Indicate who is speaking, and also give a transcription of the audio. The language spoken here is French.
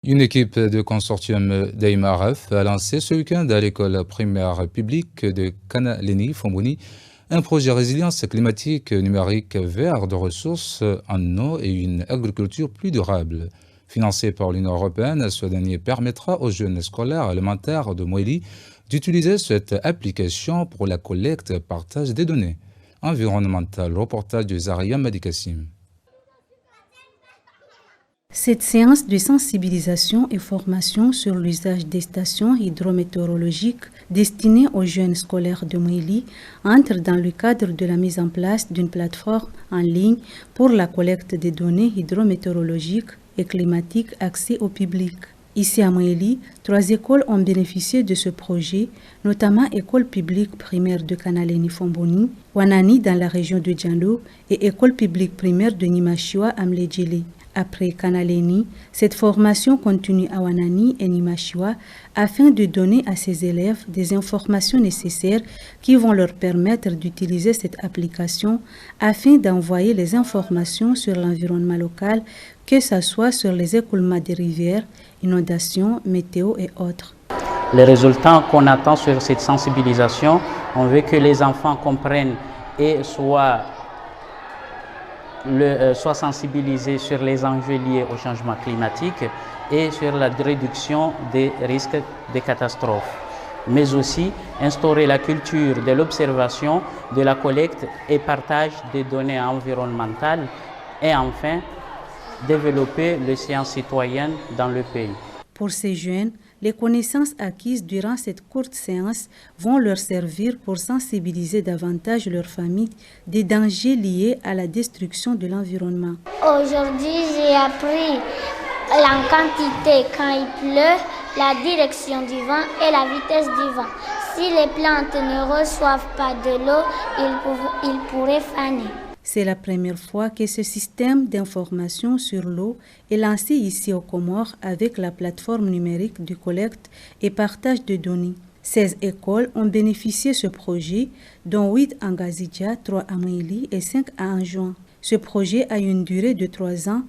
Speaker 1: Une équipe de consortium d'Aymaref a lancé ce week-end à l'école primaire publique de Kanaleni-Fomboni un projet résilience climatique numérique vert de ressources en eau et une agriculture plus durable. Financé par l'Union européenne, ce dernier permettra aux jeunes scolaires élémentaires de Mouéli d'utiliser cette application pour la collecte et partage des données environnementales. Reportage de Zaria Madikassim.
Speaker 2: Cette séance de sensibilisation et formation sur l'usage des stations hydrométéorologiques destinées aux jeunes scolaires de Mouéli entre dans le cadre de la mise en place d'une plateforme en ligne pour la collecte des données hydrométéorologiques et climatiques accès au public. Ici à Mouéli, 3 écoles ont bénéficié de ce projet, notamment École publique primaire de Kanaleni-Fomboni, Wanani dans la région de Djando et École publique primaire de Nimashua à Mledjili. Après Kanaleni, cette formation continue à Wanani et Nimashua afin de donner à ces élèves des informations nécessaires qui vont leur permettre d'utiliser cette application afin d'envoyer les informations sur l'environnement local, que ce soit sur les écoulements des rivières, inondations, météo et autres.
Speaker 3: Les résultats qu'on attend sur cette sensibilisation, on veut que les enfants comprennent et soient sensibilisés sur les enjeux liés au changement climatique et sur la réduction des risques de catastrophes, mais aussi instaurer la culture de l'observation, de la collecte et partage des données environnementales et enfin développer les sciences citoyennes dans le pays.
Speaker 2: Pour ces jeunes, les connaissances acquises durant cette courte séance vont leur servir pour sensibiliser davantage leur famille des dangers liés à la destruction de l'environnement.
Speaker 4: Aujourd'hui, j'ai appris la quantité quand il pleut, la direction du vent et la vitesse du vent. Si les plantes ne reçoivent pas de l'eau, ils pourraient faner.
Speaker 2: C'est la première fois que ce système d'information sur l'eau est lancé ici aux Comores avec la plateforme numérique de collecte et partage de données. 16 écoles ont bénéficié de ce projet, dont 8 à Ngazidja, 3 à Mouéli et 5 à Anjouan. Ce projet a une durée de 3 ans